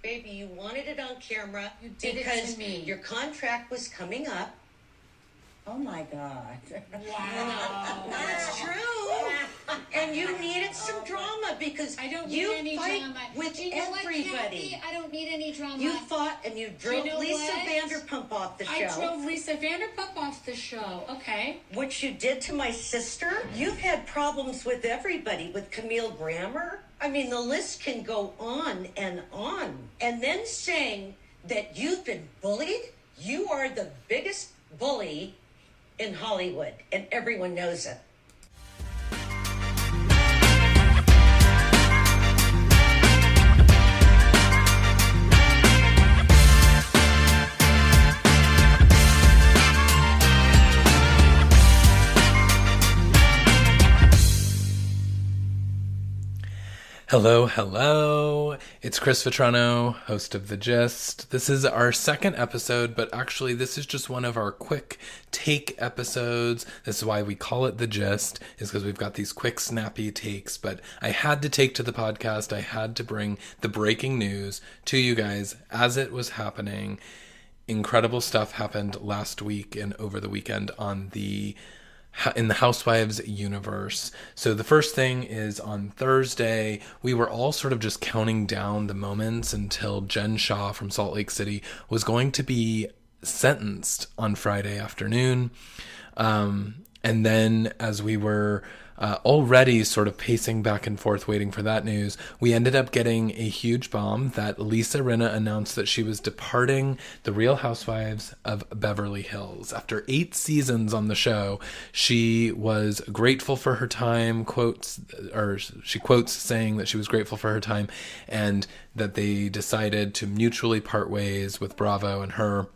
Baby, you wanted it on camera because your contract was coming up. Oh my God. Wow. That's true. And you needed some drama because I don't need you any fight drama. with You know everybody. What, Kathy? I don't need any drama. You fought and you drove Lisa what? Vanderpump off the show. I drove Lisa Vanderpump off the show. Okay. What you did to my sister? You've had problems with everybody, with Camille Grammer. I mean, the list can go on and on. And then saying that you've been bullied? You are the biggest bully in Hollywood, and everyone knows it. Hello. It's Chris Vetrano, host of The Gist. This is our second episode, but actually this is just one of our quick take episodes. This is why we call it The Gist, is because we've got these quick, snappy takes. But I had to take to the podcast. I had to bring the breaking news to you guys as it was happening. Incredible stuff happened last week and over the weekend in the Housewives universe. So the first thing is on Thursday, we were all sort of just counting down the moments until Jen Shah from Salt Lake City was going to be sentenced on Friday afternoon. And then as we were already sort of pacing back and forth waiting for that news, we ended up getting a huge bomb that Lisa Rinna announced that she was departing the Real Housewives of Beverly Hills. After 8 seasons on the show, she was grateful for her time, she quotes saying that she was grateful for her time and that they decided to mutually part ways with Bravo and her.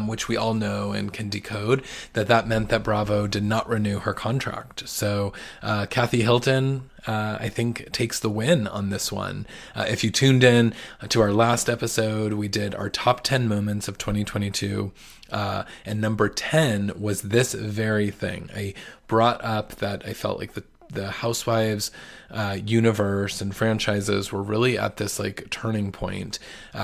Which we all know and can decode, that meant that Bravo did not renew her contract. So Kathy Hilton, I think, takes the win on this one. If you tuned in to our last episode, we did our top 10 moments of 2022. And number 10 was this very thing. I brought up that I felt like the Housewives universe and franchises were really at this like turning point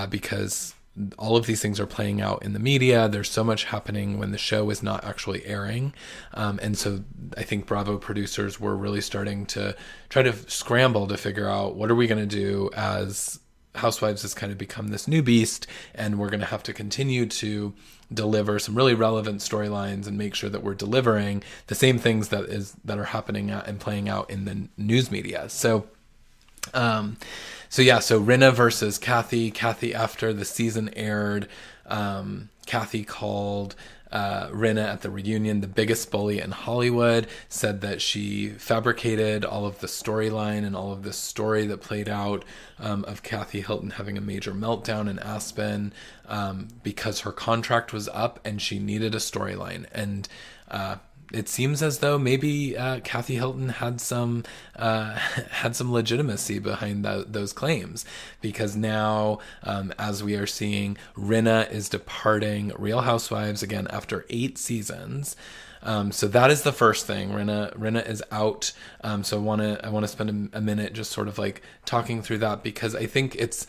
because all of these things are playing out in the media. There's so much happening when the show is not actually airing. And so I think Bravo producers were really starting to try to scramble to figure out what are we going to do as Housewives has kind of become this new beast, and we're going to have to continue to deliver some really relevant storylines and make sure that we're delivering the same things that are happening and playing out in the news media. So Rinna versus Kathy. Kathy, after the season aired, Kathy called Rinna at the reunion the biggest bully in Hollywood, said that she fabricated all of the storyline and all of this story that played out of Kathy Hilton having a major meltdown in Aspen because her contract was up and she needed a storyline. And it seems as though maybe Kathy Hilton had some legitimacy behind those claims, because now, as we are seeing, Rinna is departing Real Housewives again after 8 seasons. So that is the first thing. Rinna is out. So I want to spend a minute just sort of like talking through that, because I think it's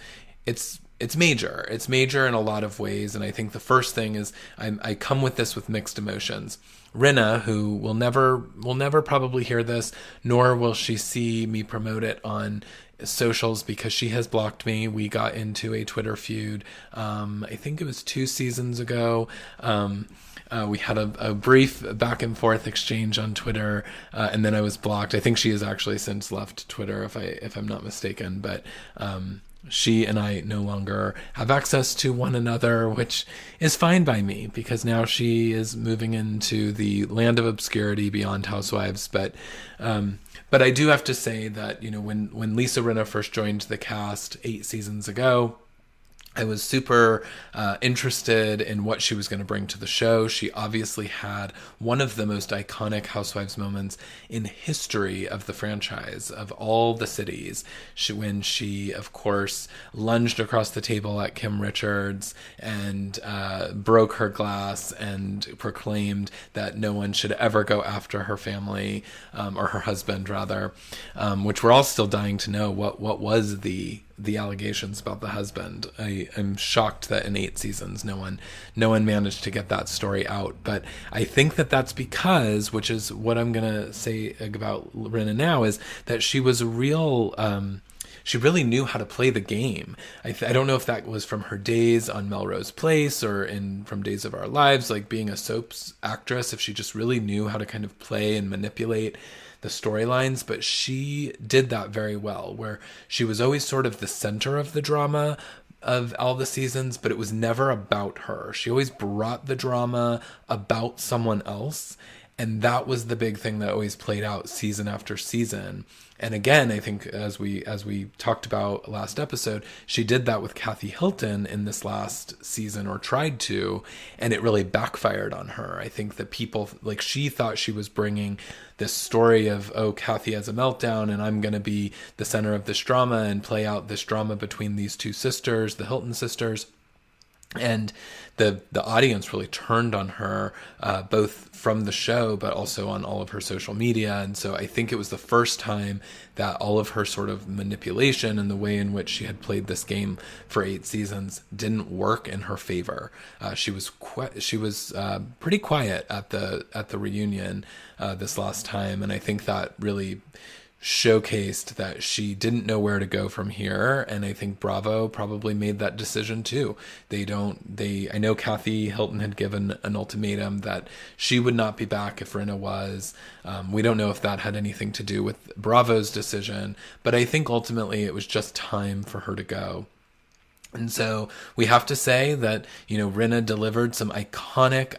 major. It's major in a lot of ways, and I think the first thing is I come with this with mixed emotions. Rinna, who will never probably hear this, nor will she see me promote it on socials because she has blocked me. We got into a Twitter feud. I think it was 2 seasons ago. We had a brief back and forth exchange on Twitter, and then I was blocked. I think she has actually since left Twitter, if I'm not mistaken. But she and I no longer have access to one another, which is fine by me, because now she is moving into the land of obscurity beyond Housewives. But I do have to say that, when Lisa Rinna first joined the cast 8 seasons ago, I was super interested in what she was going to bring to the show. She obviously had one of the most iconic Housewives moments in history of the franchise, of all the cities, when she, of course, lunged across the table at Kim Richards and broke her glass and proclaimed that no one should ever go after her family, or her husband, rather, which we're all still dying to know. What was the the allegations about the husband. I'm shocked that in 8 seasons no one managed to get that story out. But I think that that's because, which is what I'm gonna say about Rinna now, is that she was a real she really knew how to play the game. I don't know if that was from her days on Melrose Place or from Days of Our Lives, like being a soaps actress, if she just really knew how to kind of play and manipulate the storylines. But she did that very well, where she was always sort of the center of the drama of all the seasons, but it was never about her. She always brought the drama about someone else. And that was the big thing that always played out season after season. And again, I think as we talked about last episode, she did that with Kathy Hilton in this last season, or tried to, and it really backfired on her. I think that people, like, she thought she was bringing this story of, oh, Kathy has a meltdown and I'm going to be the center of this drama and play out this drama between these two sisters, the Hilton sisters. And the audience really turned on her, both from the show, but also on all of her social media. And so I think it was the first time that all of her sort of manipulation and the way in which she had played this game for 8 seasons didn't work in her favor. She was pretty quiet at the reunion this last time, and I think that really showcased that she didn't know where to go from here. And I think Bravo probably made that decision too. I know Kathy Hilton had given an ultimatum that she would not be back if Rinna was. We don't know if that had anything to do with Bravo's decision, but I think ultimately it was just time for her to go. And so we have to say that, Rinna delivered some iconic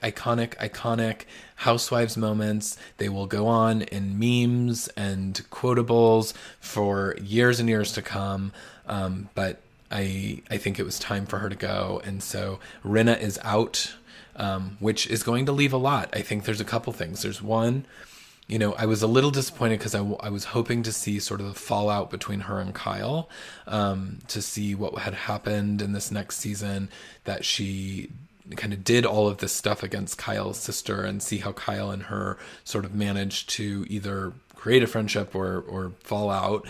Housewives moments. They will go on in memes and quotables for years and years to come. But I think it was time for her to go. And so Rinna is out, which is going to leave a lot. I think there's a couple things. There's one, I was a little disappointed because I was hoping to see sort of the fallout between her and Kyle, to see what had happened in this next season, that she kind of did all of this stuff against Kyle's sister, and see how Kyle and her sort of managed to either create a friendship or fall out.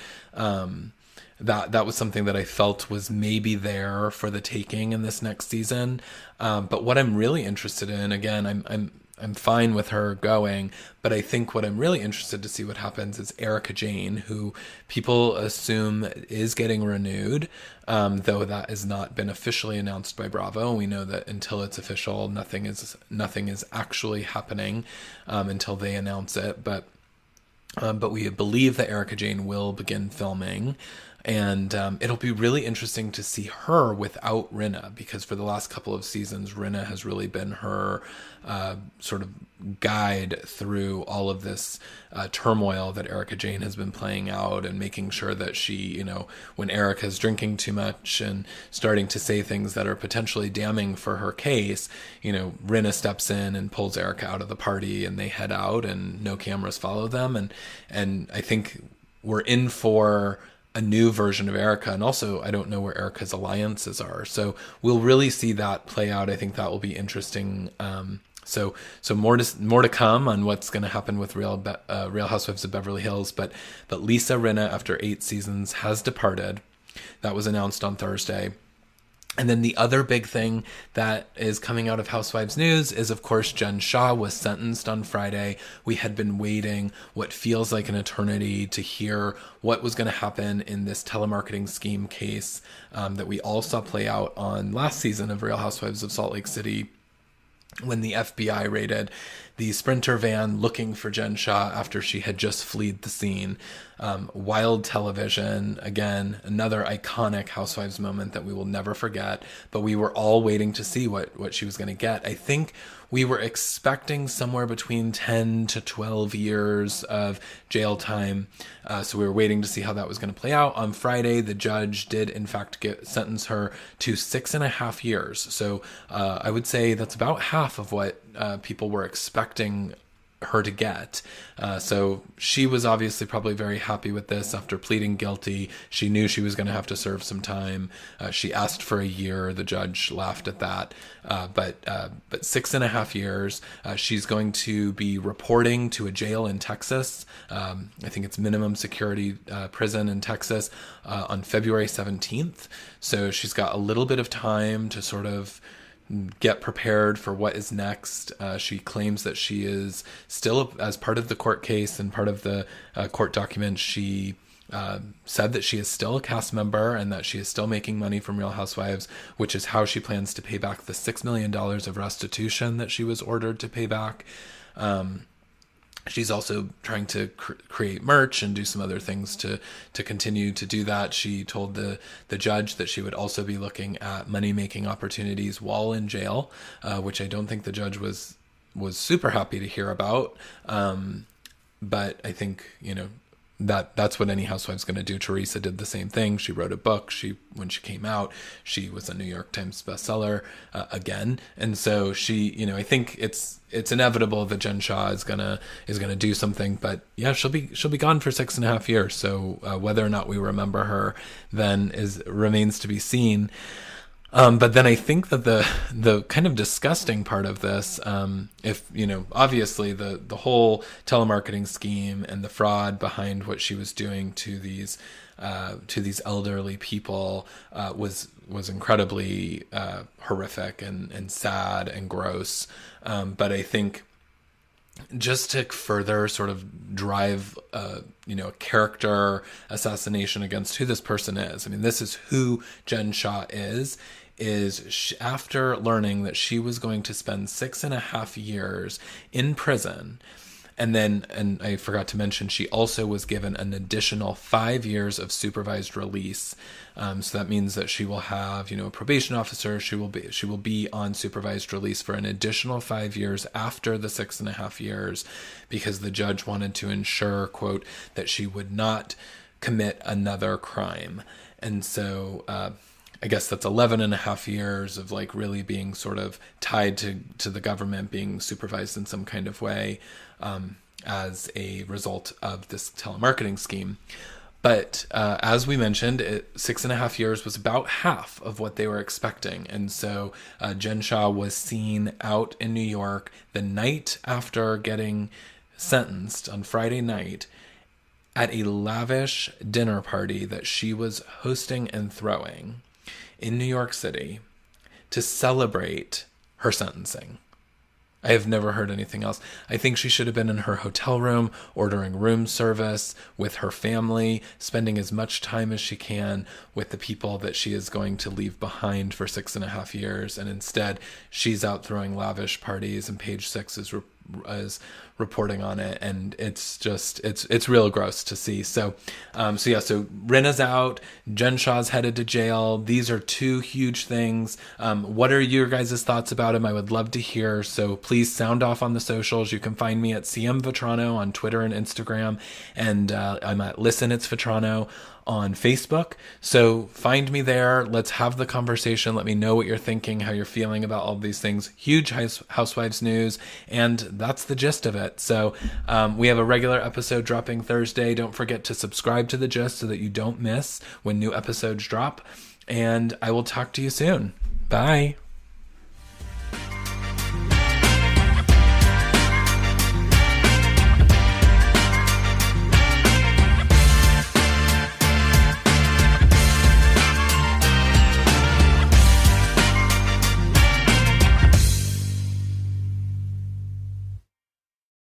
That was something that I felt was maybe there for the taking in this next season. But what I'm really interested in, again, I'm fine with her going, but I think what I'm really interested to see what happens is Erika Jayne, who people assume is getting renewed, though that has not been officially announced by Bravo. We know that until it's official, nothing is actually happening until they announce it. But we believe that Erika Jayne will begin filming. And it'll be really interesting to see her without Rinna, because for the last couple of seasons, Rinna has really been her sort of guide through all of this turmoil that Erika Jayne has been playing out, and making sure that she, when Erika's drinking too much and starting to say things that are potentially damning for her case, Rinna steps in and pulls Erika out of the party, and they head out and no cameras follow them. And I think we're in for a new version of Erika. And also, I don't know where Erika's alliances are. So we'll really see that play out. I think that will be interesting. So more to come on what's going to happen with Real Housewives of Beverly Hills. But Lisa Rinna, after 8 seasons, has departed. That was announced on Thursday. And then the other big thing that is coming out of Housewives news is, of course, Jen Shah was sentenced on Friday. We had been waiting what feels like an eternity to hear what was going to happen in this telemarketing scheme case that we all saw play out on last season of Real Housewives of Salt Lake City, when the FBI raided the Sprinter van looking for Jen Shah after she had just fled the scene. Wild television, again, another iconic Housewives moment that we will never forget, but we were all waiting to see what she was going to get. I think we were expecting somewhere between 10 to 12 years of jail time, so we were waiting to see how that was going to play out. On Friday, the judge did, in fact, sentence her to 6.5 years. So I would say that's about half of what people were expecting her to get. So she was obviously probably very happy with this. After pleading guilty, she knew she was going to have to serve some time. She asked for a year. The judge laughed at that. But 6.5 years. She's going to be reporting to a jail in Texas. I think it's minimum security prison in Texas on February 17th. So she's got a little bit of time to sort of get prepared for what is next. She claims that she is still, as part of the court case and part of the court documents, she said that she is still a cast member and that she is still making money from Real Housewives, which is how she plans to pay back the $6 million of restitution that she was ordered to pay back. She's also trying to create merch and do some other things to continue to do that. She told the judge that she would also be looking at money-making opportunities while in jail, which I don't think the judge was super happy to hear about. But I think, that's what any housewife's going to do. Teresa did the same thing. She wrote a book. When she came out, she was a New York Times bestseller again. And so she, I think it's inevitable that Jen Shah is gonna do something. But yeah, she'll be gone for 6.5 years. So whether or not we remember her then remains to be seen. But then I think that the kind of disgusting part of this, obviously the whole telemarketing scheme and the fraud behind what she was doing to these elderly people was incredibly horrific and sad and gross. But I think just to further sort of drive a character assassination against who this person is. I mean, this is who Jen Shah is after learning that she was going to spend 6.5 years in prison. And I forgot to mention, she also was given an additional 5 years of supervised release. So that means that she will have, a probation officer. She will be on supervised release for an additional 5 years after the 6.5 years, because the judge wanted to ensure, quote, that she would not commit another crime. And so, I guess that's 11.5 years of really being sort of tied to the government, being supervised in some kind of way as a result of this telemarketing scheme. But as we mentioned, 6.5 years was about half of what they were expecting. And so Jen Shah was seen out in New York the night after getting sentenced on Friday night at a lavish dinner party that she was hosting and throwing in New York City to celebrate her sentencing. I have never heard anything else. I think she should have been in her hotel room, ordering room service with her family, spending as much time as she can with the people that she is going to leave behind for 6.5 years. And instead, she's out throwing lavish parties, and Page Six is reporting on it, and it's just it's real gross to see. So Rinna's out, Jen Shah's headed to jail. These are two huge things. What are your guys' thoughts about him? I would love to hear. So please sound off on the socials. You can find me at CM Vetrano on Twitter and Instagram, and I'm at Listen It's Vetrano on Facebook. So find me there. Let's have the conversation. Let me know what you're thinking, how you're feeling about all of these things. Huge Housewives news, and that's the gist of it. So we have a regular episode dropping Thursday. Don't forget to subscribe to The Gist so that you don't miss when new episodes drop. And I will talk to you soon. Bye.